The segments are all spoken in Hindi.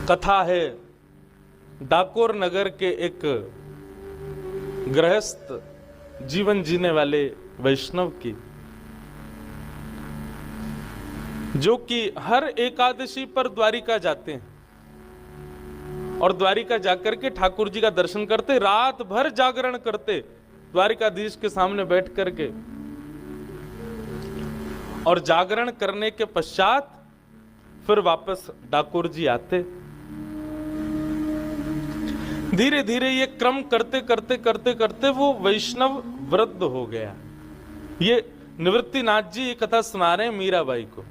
कथा है डाकोर नगर के एक गृहस्थ जीवन जीने वाले वैष्णव की, जो कि हर एकादशी पर द्वारिका जाते हैं और द्वारिका जाकर के ठाकुर जी का दर्शन करते, रात भर जागरण करते द्वारिकाधीश के सामने बैठ करके, और जागरण करने के पश्चात फिर वापस डाकोर जी आते। धीरे धीरे ये क्रम करते करते करते करते वो वैष्णव वृद्ध हो गया। ये निवृत्तिनाथ जी ये कथा सुना रहे हैं मीराबाई को।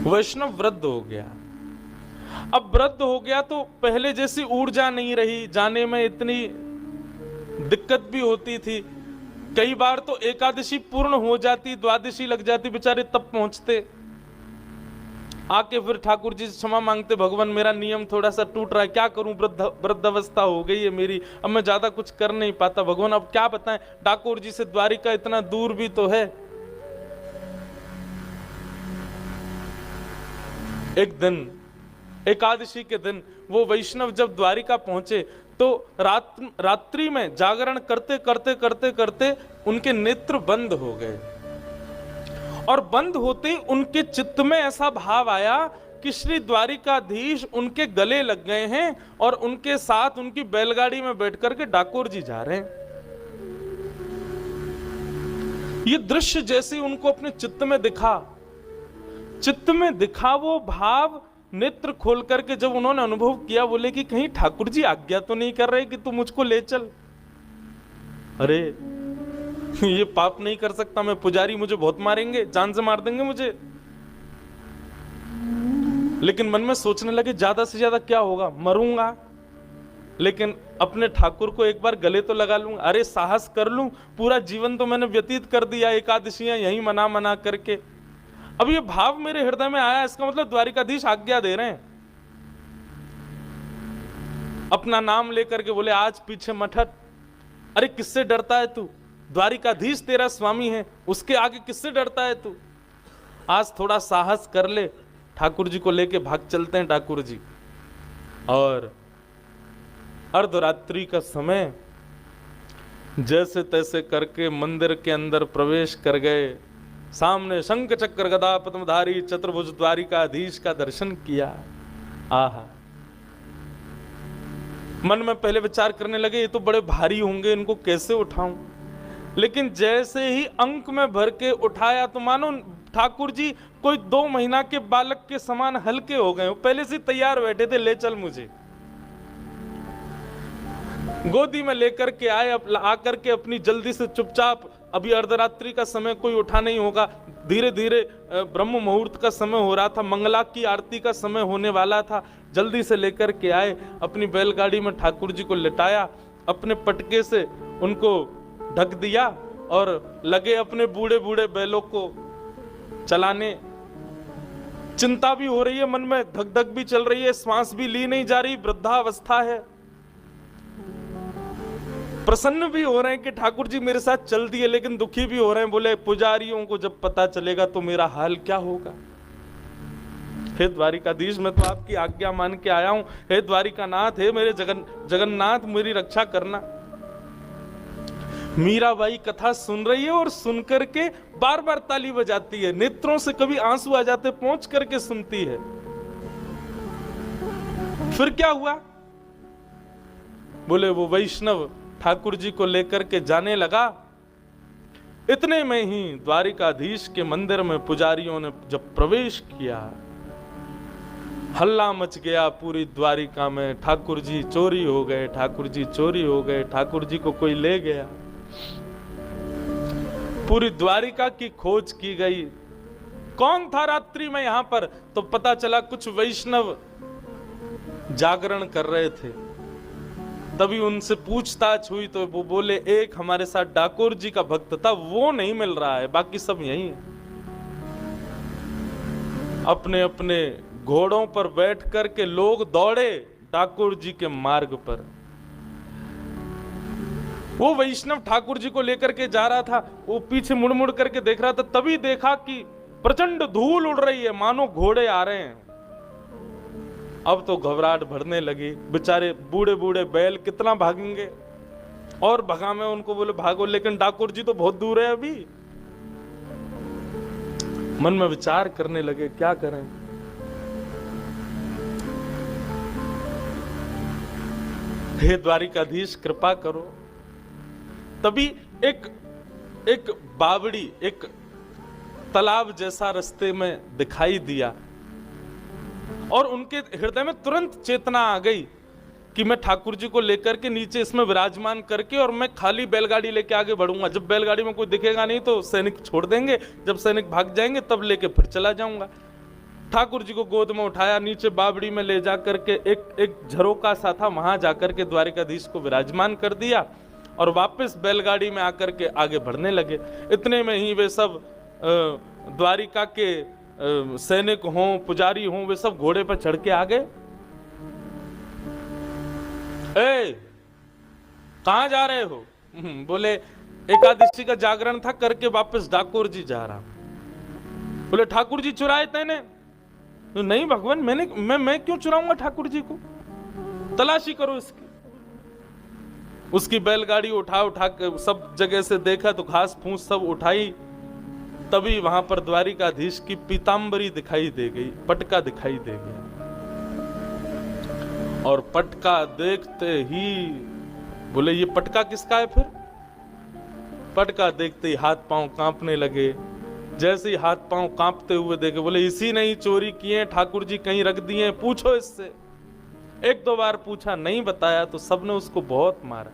वैष्णव वृद्ध हो गया। अब वृद्ध हो गया तो पहले जैसी ऊर्जा नहीं रही, जाने में इतनी दिक्कत भी होती थी। कई बार तो एकादशी पूर्ण हो जाती, द्वादशी लग जाती, बेचारे तब पहुंचते, आके फिर ठाकुर जी से क्षमा मांगते, भगवान मेरा नियम थोड़ा सा टूट रहा है, क्या करूं, वृद्धावस्था हो गई है मेरी, अब मैं ज्यादा कुछ कर नहीं पाता, भगवान अब क्या बताएं, ठाकुर जी से द्वारिका इतना दूर भी तो है। एक दिन एकादशी के दिन वो वैष्णव जब द्वारिका पहुंचे तो रात्रि में जागरण करते करते करते करते उनके नेत्र बंद हो गए, और बंद होते उनके चित्त में ऐसा भाव आया कि श्री द्वारिकाधीश उनके गले लग गए हैं और उनके साथ उनकी बैलगाड़ी में बैठ करके डाकोर जी जा रहे हैं। ये दृश्य जैसे उनको अपने चित्त में दिखा वो भाव नेत्र खोल करके जब उन्होंने अनुभव किया, बोले कि कहीं ठाकुर जी आज्ञा तो नहीं कर रहे कि तू मुझको ले चल। अरे ये पाप नहीं कर सकता मैं, पुजारी मुझे बहुत मारेंगे, जान से मार देंगे मुझे। लेकिन मन में सोचने लगे ज्यादा से ज्यादा क्या होगा, मरूंगा, लेकिन अपने ठाकुर को एक बार गले तो लगा लूंगा। अरे साहस कर लूं, पूरा जीवन तो मैंने व्यतीत कर दिया एकादशियां यही मना करके, अब ये भाव मेरे हृदय में आया, इसका मतलब द्वारिकाधीश आज्ञा दे रहे हैं। अपना नाम लेकर के बोले आज पीछे मत हट। अरे किससे डरता है तू, द्वारिकाधीश तेरा स्वामी है, उसके आगे किससे डरता है तू, आज थोड़ा साहस कर ले, ठाकुर जी को लेके भाग चलते हैं ठाकुर जी। और अर्धरात्रि का समय जैसे तैसे करके मंदिर के अंदर प्रवेश कर गए, सामने शंख चक्र गदा पद्मधारी चतुर्भुज द्वारिकाधीश का दर्शन किया। आहा, मन में पहले विचार करने लगे ये तो बड़े भारी होंगे, इनको कैसे उठाऊं, लेकिन जैसे ही अंक में भर के उठाया तो मानो ठाकुर जी कोई 2 महीना के बालक के समान हल्के हो गए, पहले से तैयार बैठे थे, ले चल मुझे। गोदी में लेकर के आए, आकर के अपनी जल्दी से चुपचाप, अभी अर्धरात्रि का समय कोई उठा नहीं होगा, धीरे धीरे ब्रह्म मुहूर्त का समय हो रहा था, मंगला की आरती का समय होने वाला था, जल्दी से लेकर के आए, अपनी बैलगाड़ी में ठाकुर जी को लिटाया, अपने पटके से उनको ढक दिया और लगे अपने बूढ़े बूढ़े बैलों को चलाने। चिंता भी हो रही है मन में, धक धक भी चल रही है, श्वास भी ली नहीं जा रही, वृद्धावस्था है। प्रसन्न भी हो रहे हैं कि ठाकुर जी मेरे साथ चल दिए, लेकिन दुखी भी हो रहे हैं, बोले पुजारियों को जब पता चलेगा तो मेरा हाल क्या होगा। हे द्वारिकाधीश, मैं तो आपकी आज्ञा मान के आया हूं, हे द्वारिकानाथ, हे मेरे जगन्नाथ, मेरी रक्षा करना। मीराबाई कथा सुन रही है और सुनकर के बार बार ताली बजाती है, नेत्रों से कभी आंसू आ जाते, पहुंच करके सुनती है। फिर क्या हुआ, बोले वो वैष्णव ठाकुर जी को लेकर के जाने लगा। इतने में ही द्वारिकाधीश के मंदिर में पुजारियों ने जब प्रवेश किया, हल्ला मच गया पूरी द्वारिका में, ठाकुर जी चोरी हो गए, ठाकुर जी चोरी हो गए, ठाकुर जी को कोई ले गया। पूरी द्वारिका की खोज की गई, कौन था रात्रि में यहां पर, तो पता चला कुछ वैष्णव जागरण कर रहे थे। तभी उनसे पूछताछ हुई तो वो बोले एक हमारे साथ डाकोर जी का भक्त था, वो नहीं मिल रहा है, बाकी सब यही है। अपने अपने घोड़ों पर बैठ करके लोग दौड़े ठाकुर जी के मार्ग पर। वो वैष्णव ठाकुर जी को लेकर के जा रहा था, वो पीछे मुड़ मुड़ करके देख रहा था, तभी देखा कि प्रचंड धूल उड़ रही है, मानो घोड़े आ रहे हैं। अब तो घबराहट भरने लगी, बेचारे बूढ़े बूढ़े बैल कितना भागेंगे, और भगा मैं उनको, बोले भागो, लेकिन ठाकुर जी तो बहुत दूर है अभी। मन में विचार करने लगे क्या करें। हे द्वारिकाधीश कृपा करो। तभी एक बावड़ी, एक तालाब जैसा रास्ते में दिखाई दिया, और उनके हृदय में तुरंत चेतना आ गई कि मैं ठाकुर जी को लेकर के नीचे इसमें विराजमान करके, और मैं खाली बैलगाड़ी लेके आगे बढ़ूंगा। जब बैलगाड़ी में कोई दिखेगा नहीं तो सैनिक छोड़ देंगे, जब सैनिक भाग जाएंगे तब लेके फिर चला जाऊंगा। ठाकुर जी को गोद में उठाया, नीचे बावड़ी में ले जाकर के एक झरोका सा था, वहां जाकर के द्वारिकाधीश को विराजमान कर दिया, और वापस बैलगाड़ी में आकर के आगे बढ़ने लगे। इतने में ही वे सब द्वारिका के सैनिक हों, पुजारी हों, वे सब घोड़े पर चढ़ के आ गए। कहां जा रहे हो? बोले एकादशी का जागरण था, करके वापस ठाकुर जी जा रहा। बोले ठाकुर जी चुराए तेने? तो नहीं भगवान, मैं क्यों चुराऊंगा ठाकुर जी को, तलाशी करो इसकी। उसकी बैलगाड़ी उठा के सब जगह से देखा तो घास फूस सब उठाई, तभी वहां पर द्वारिकाधीश की पीतांबरी दिखाई दे गई, पटका दिखाई दे गया। और पटका देखते ही बोले ये पटका किसका है? फिर पटका देखते ही हाथ पांव कांपने लगे। जैसे ही हाथ पांव कांपते हुए देखे, बोले इसी ने ही चोरी किए, ठाकुर जी कहीं रख दिए, पूछो इससे। एक दो बार पूछा, नहीं बताया तो सबने उसको बहुत मारा।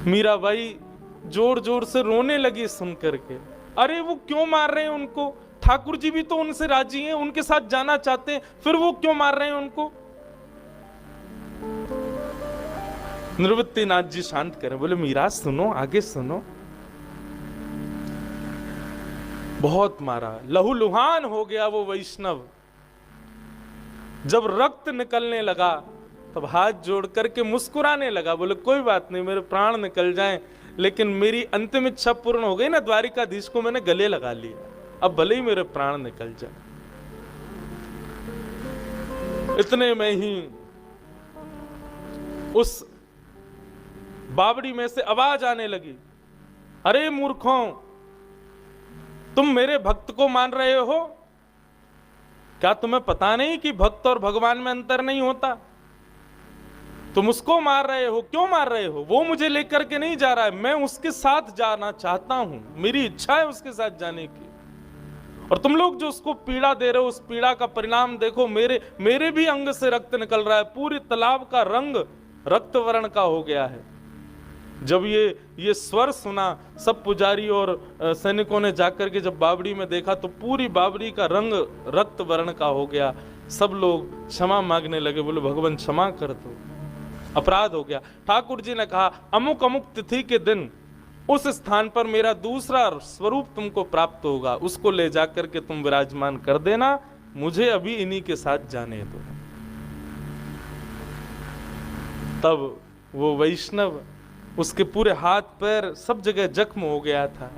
मीराबाई जोर जोर से रोने लगी सुन करके। अरे वो क्यों मार रहे हैं उनको? ठाकुर जी भी तो उनसे राजी हैं, उनके साथ जाना चाहते हैं, फिर वो क्यों मार रहे हैं उनको? निवृत्तिनाथ जी शांत करें, बोले मीरा सुनो, आगे सुनो। बहुत मारा, लहूलुहान हो गया वो वैष्णव। जब रक्त निकलने लगा तब हाथ जोड़ करके मुस्कुराने लगा, बोले कोई बात नहीं, मेरे प्राण निकल जाएं, लेकिन मेरी अंतिम इच्छा पूर्ण हो गई ना, द्वारिकाधीश को मैंने गले लगा लिया, अब भले ही मेरे प्राण निकल जाए। इतने में ही उस बावड़ी में से आवाज आने लगी, अरे मूर्खों, तुम मेरे भक्त को मान रहे हो? क्या तुम्हें पता नहीं कि भक्त और भगवान में अंतर नहीं होता? तुम उसको मार रहे हो। क्यों मार रहे हो? वो मुझे लेकर के नहीं जा रहा है, मैं उसके साथ जाना चाहता हूं, मेरी इच्छा है उसके साथ जाने की। और तुम लोग जो उसको पीड़ा दे रहे हो, उस पीड़ा का परिणाम देखो, मेरे भी अंग से रक्त निकल रहा है, पूरी तालाब का रंग रक्त वर्ण का हो गया है। जब ये स्वर सुना, सब पुजारी और सैनिकों ने जाकर के जब बावड़ी में देखा तो पूरी बावड़ी का रंग रक्त वर्ण का हो गया। सब लोग क्षमा मांगने लगे, बोले भगवान क्षमा कर दो, अपराध हो गया। ठाकुर जी ने कहा अमुक अमुक तिथि के दिन उस स्थान पर मेरा दूसरा स्वरूप तुमको प्राप्त होगा, उसको ले जाकर के तुम विराजमान कर देना, मुझे अभी इन्हीं के साथ जाने दो। तब वो वैष्णव, उसके पूरे हाथ पैर सब जगह जख्म हो गया था,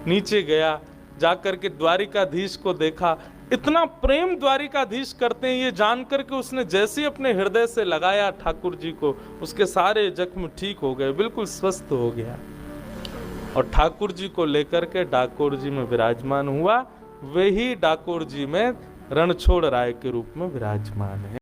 नीचे गया, जाकर के द्वारिकाधीश को देखा। इतना प्रेम द्वारिकाधीश करते हैं ये जानकर के उसने जैसे अपने हृदय से लगाया ठाकुर जी को, उसके सारे जख्म ठीक हो गए, बिल्कुल स्वस्थ हो गया। और ठाकुर जी को लेकर के डाकोर जी में विराजमान हुआ। वही डाकोर जी में रणछोड़ राय के रूप में विराजमान है।